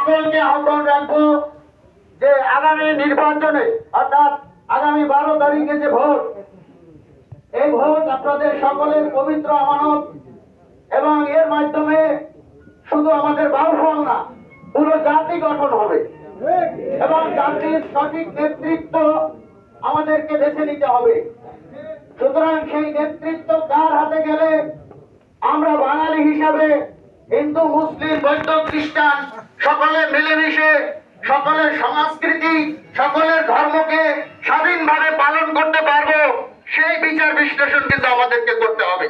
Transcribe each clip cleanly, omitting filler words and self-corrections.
সকলকে আহ্বান রাখবো যে আগামী নির্বাচনে অর্থাৎ আগামী 12 তারিখে যে ভোট, এই ভোট আপনাদের সকলের পবিত্র আমানত এবং এর মাধ্যমে শুধু আমাদের বাউফল না, পুরো জাতি গঠন হবে এবং জাতির সঠিক নেতৃত্ব আমাদেরকে বেছে নিতে হবে। সুতরাং সেই নেতৃত্ব কার হাতে গেলে আমরা বাঙালি হিসাবে হিন্দু, মুসলিম, বৌদ্ধ, খ্রিস্টান সকলে মিলেমিশে সকলের সংস্কৃতি, সকলের ধর্মকে স্বাধীনভাবে পালন করতে পারবো, সেই বিচার বিশ্লেষণ কিন্তু আমাদেরকে করতে হবে।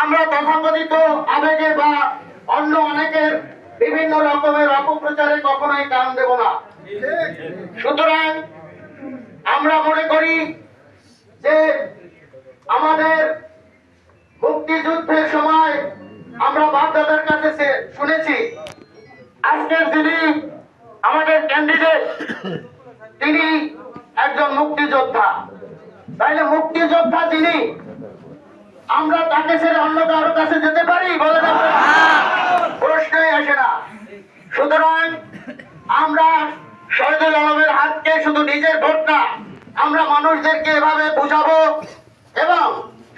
আমরা তথাকথিত আবেগে বা অন্য অনেকের বিভিন্ন রকমের অপপ্রচারে কখনোই কান দেব না। সুতরাং আমরা মনে করি যে আমাদের মুক্তিযুদ্ধের সময় আমরা বাপদাদার কাছে শুনেছি, আজকের যিনি আমাদের ক্যান্ডিডেট তিনি একজন মুক্তিযোদ্ধা। তাইলে মুক্তিযোদ্ধা যিনি, আমরা তাকে ছেড়ে অন্য কারোর কাছে যেতে পারি? বলে প্রশ্নই আসে না। সুতরাং আমরা শহীদুল আলমের হাতকে শুধু নিজের ভোট না, আমরা মানুষদেরকে এভাবে বুঝাবো এবং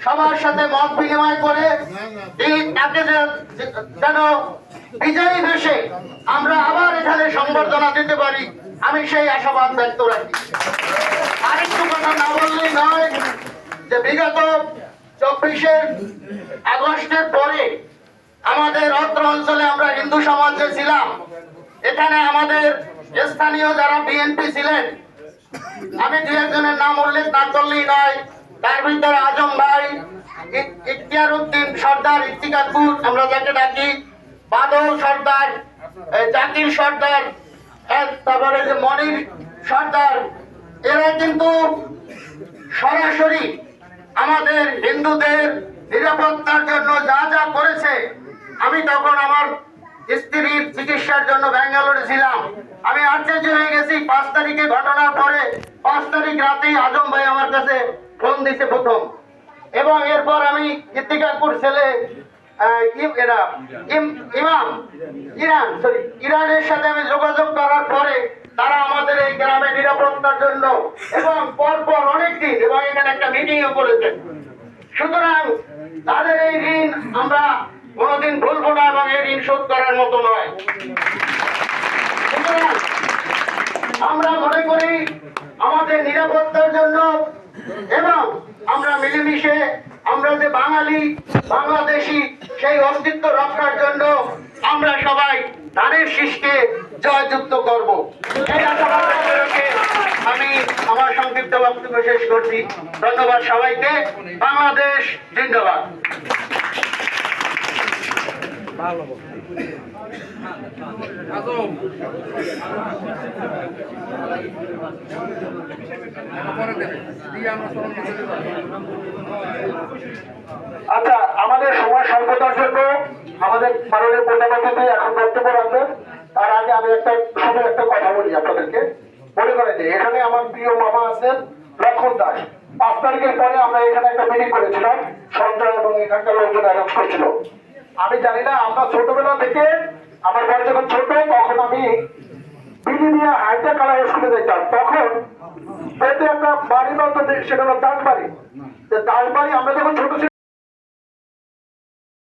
সবার সাথে মত বিনিময় করে তাকে যেন বিজয়ী দেশে আমরা আবার এখানে সংবর্ধনা দিতে পারি, আমি সেই আশাবাদ ব্যক্ত রাখি। আরেকটু কথা না বললেই নয় যে বিগত 24শে আগস্টের পরে আমাদের অত্র অঞ্চলে আমরা হিন্দু সমাজে ছিলাম, এখানে আমাদের স্থানীয় যারা বিএনপি ছিলেন, আমি দু একজনের নাম উল্লেখ না করলেই নয়, তার ভিতরে আজম ভাই, ইখতিয়ার উদ্দিন সর্দার, ইফতিকারপুর আমরা যাকে ডাকি, বাদল সর্দার, জাকির সর্দার, তারপরে যে মনির সর্দার, এরা কিন্তু সরাসরি আমাদের হিন্দুদের নিরাপত্তার জন্য যা যা করেছে। আমি তখন আমার স্ত্রীর চিকিৎসার জন্য ব্যাঙ্গালোরে ছিলাম, আমি আশ্চর্য হয়ে গেছি। 5 তারিখে ঘটনার পরে 5 তারিখ রাতেই আজম ভাই আমার কাছে ফোন দিছে প্রথম, এবং এরপর আমি ইফতিকারপুর ছেলে ইরানের সাথে আমি যোগাযোগ করার পরে তারা আমাদের এই গ্রামে নিরাপত্তার জন্য এবং পরপর অনেকদিন এবং এখানে একটা মিটিংও করেছেন। সুতরাং তাদের এই ঋণ আমরা কোনোদিন ভুলবো না এবং এই ঋণ শোধ করার মতো নয়। সুতরাং আমরা মনে করি আমাদের নিরাপত্তার জন্য এবং আমরা মিলেমিশে আমরা যে বাঙালি, বাংলাদেশি, সেই অস্তিত্ব রক্ষার জন্য আমরা সবাই ধানের শীষকে জয়যুক্ত করব, এই আশাবাদ রেখে আমি আমার সংক্ষিপ্ত বক্তব্য শেষ করছি। ধন্যবাদ সবাইকে। বাংলাদেশ জিন্দাবাদ। আচ্ছা, আমাদের সময় স্বল্পতার জন্য আমাদের মাননীয় প্রধানমন্ত্রী এখন বক্তব্য রাখবেন। তার আগে আমি শুধু একটা কথা বলি আপনাদেরকে। মনে করেন যে এখানে আমার প্রিয় মামা আছেন লক্ষণ দাস। 5 তারিখের পরে আমরা এখানে একটা মিটিং করেছিলাম, সঞ্জয় এবং এখানকার লোকজন অ্যারেঞ্জ করেছিল। আমি জানি না, আমরা ছোটবেলা থেকে, আমার বাড়ি যখন ছোট তখন আমি বিলিনিয়া হাইটা কালা স্কুলে যেতাম। তখন পেটে একটা বাড়ি মতো, সেটা হলো দাসবাড়ি। দাসবাড়ি আমরা যখন ছোট ছিলাম